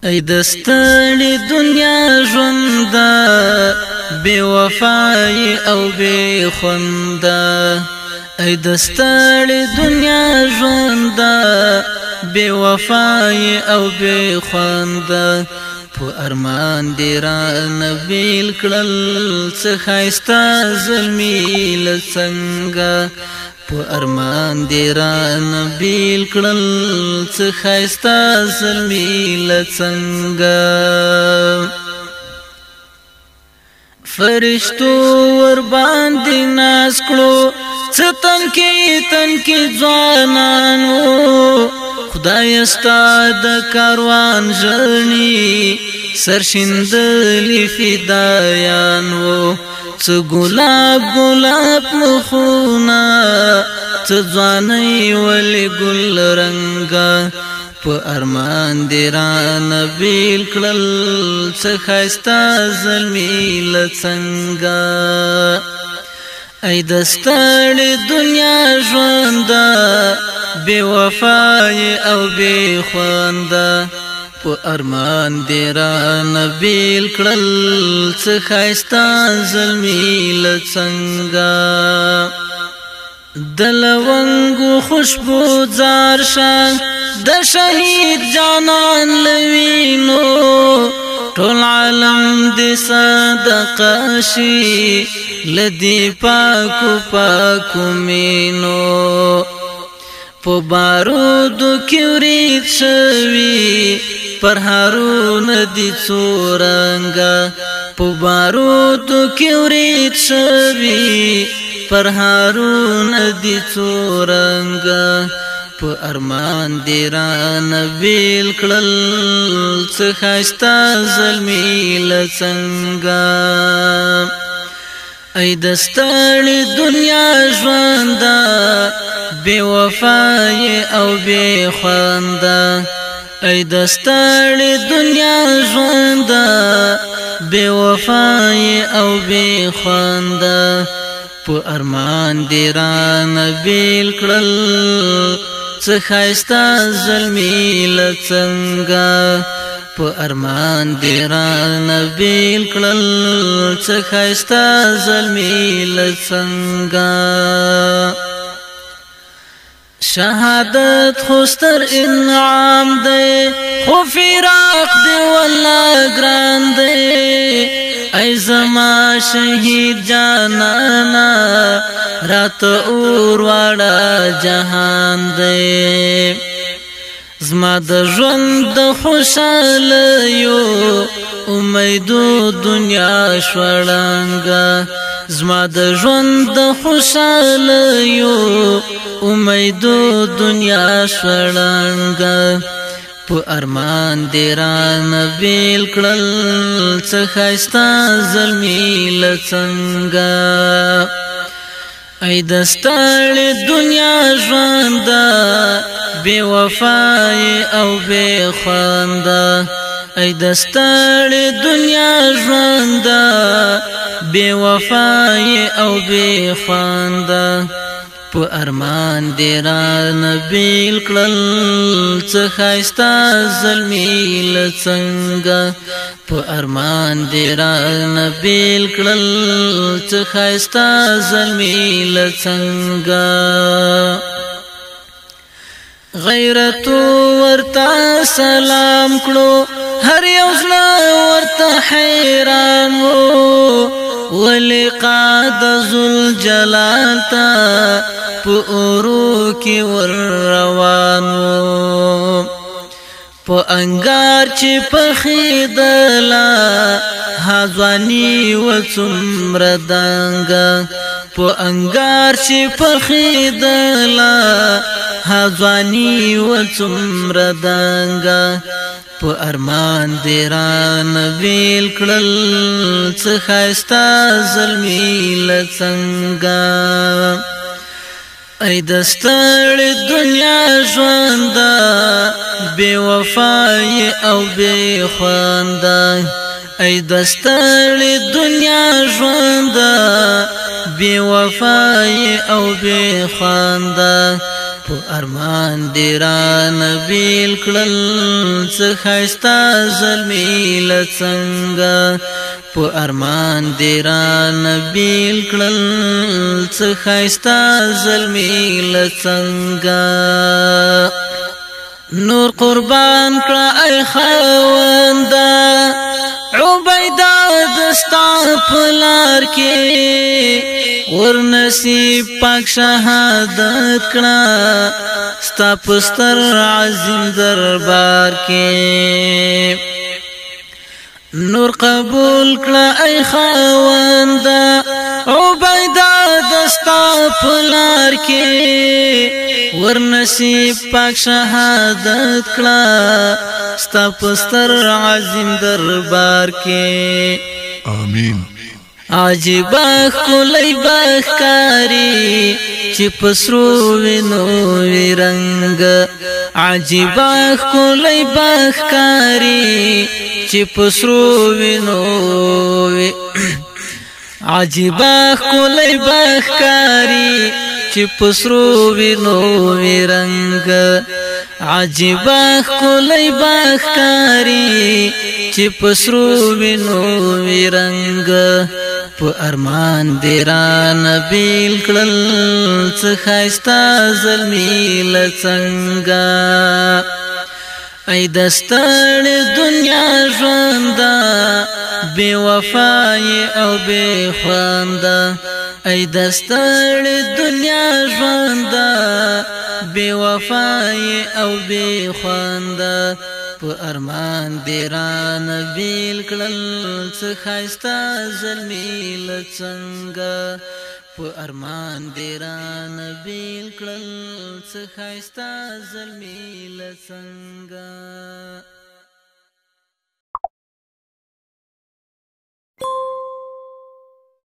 ای دستړی دنیا ژونده بے وفای او بے خونده ای دستړی دنیا ژونده بے وفای او بے خونده په ارمان دی را نبیل کړل څه ښایسته زلمي له څنګه په ارمان دی را نبیل کړل څه ښایسته زلمي له څنګه فرشتو ور باندې ناز کړو څه تنکي ځوانانو خدای ستا د کاروان ژړني سرشندلي فدایان وو څه ګلاب مخونه څه ځواني ولې ګل رنګه په ارمان دی را نبیل کړل څه ښایسته زلمي له څنګه ای دستړی دنیا ژونده بے وفای او بے خونده په ارمان دی را نبیل کړل څه ښایسته زلمي له څنګه د لونګو خوشبو زار شه د شهید جانان لوینو ټول عالم دې صدقه شي لدی پاکو مینو په بارودو کې ورید شوي پر هارون دي څورنګه په بارودو کې ورید شوي پر هارون دي څورنګه په ارمان دی را نبیل کړل څه ښایسته زلمي له څنګه ای دستړی دنیا ژونده بے وفای او بے خونده ای دستړی دنیا ژونده بے وفای او بے خونده په ارمان دی را نبیل کړل څه ښایسته زلمي له څنګه په ارمان دی را نبیل کړل څه ښایسته زلمي له څنګه شهادت خو ستر انعام دی خو فراق دی والله ګران دی ای زما شهید جانانا رات اور واړه جهان دی زما د ژوند د خوشالیو امیدو دنیا شوړنګه زما د ژوند د خوشالیو امیدو دنیا شوړنګه په ارمان دی را نبیل کړل څه ښایسته زلمي له څنګه ای دستړی دنیا ژونده بے وفای او بے خونده ای دستړی دنیا ژونده بے وفای او بے خونده په ارمان دی را نبیل کړل څه ښایسته زلمي له څنګه په ارمان دی را نبیل کړل څه ښایسته زلمي له څنګه غیرتو ورته سلام کړو هر یو زړه ورته حیران وو ولقا د ذوالجلال ته په اورو کې ور روانو په انګار چې پخېدله هځواني و څومره دنګه په انګار چې پخېدله هځواني و څومره دنګه په ارمان دی را نبیل کړل څه ښایسته زلمي له څنګه ای دستړی دنیا ژونده بے وفای او بے خونده ای دستړی دنیا ژونده بے وفای او بے خونده په ارمان دې رانه بیل کړل څه ښایسته زلمي له څنګه په ارمان دې رانه بیل کړل څه ښایسته زلمي له څنګه نور قربان کړه ای خاونده عبیده دستا پلار کې ورنصیب پاک شهادت کړه ستا پستر عظیم دربار کې نور قبول کړه ای خاونده عبیده دستا پلار کې ورنصیب پاک شهادت کړه ستا پستر عظیم دربار کې آمین عجیب کلی بخکاری چې پسرو وینو وی رنگ عجیب کلی بخکاری چې پسرو وینو وی عجیب کلی بخکاری چې پسرو وینو وی رنگ عجیب کلی بخکاری چې پسرو وینو وی رنگ په ارمان دې رانه بیل کړل څه ښایسته زلمي له څنګه ای د ستړې دنیا ژونده بې وفایې او بې خونده ای د ستړې دنیا ژونده بې وفایې او بې خونده په ارمان دې رانه بیل کړل څه ښایسته زلمي له څنګه په ارمان دې رانه بیل کړل څه ښایسته زلمي له څنګه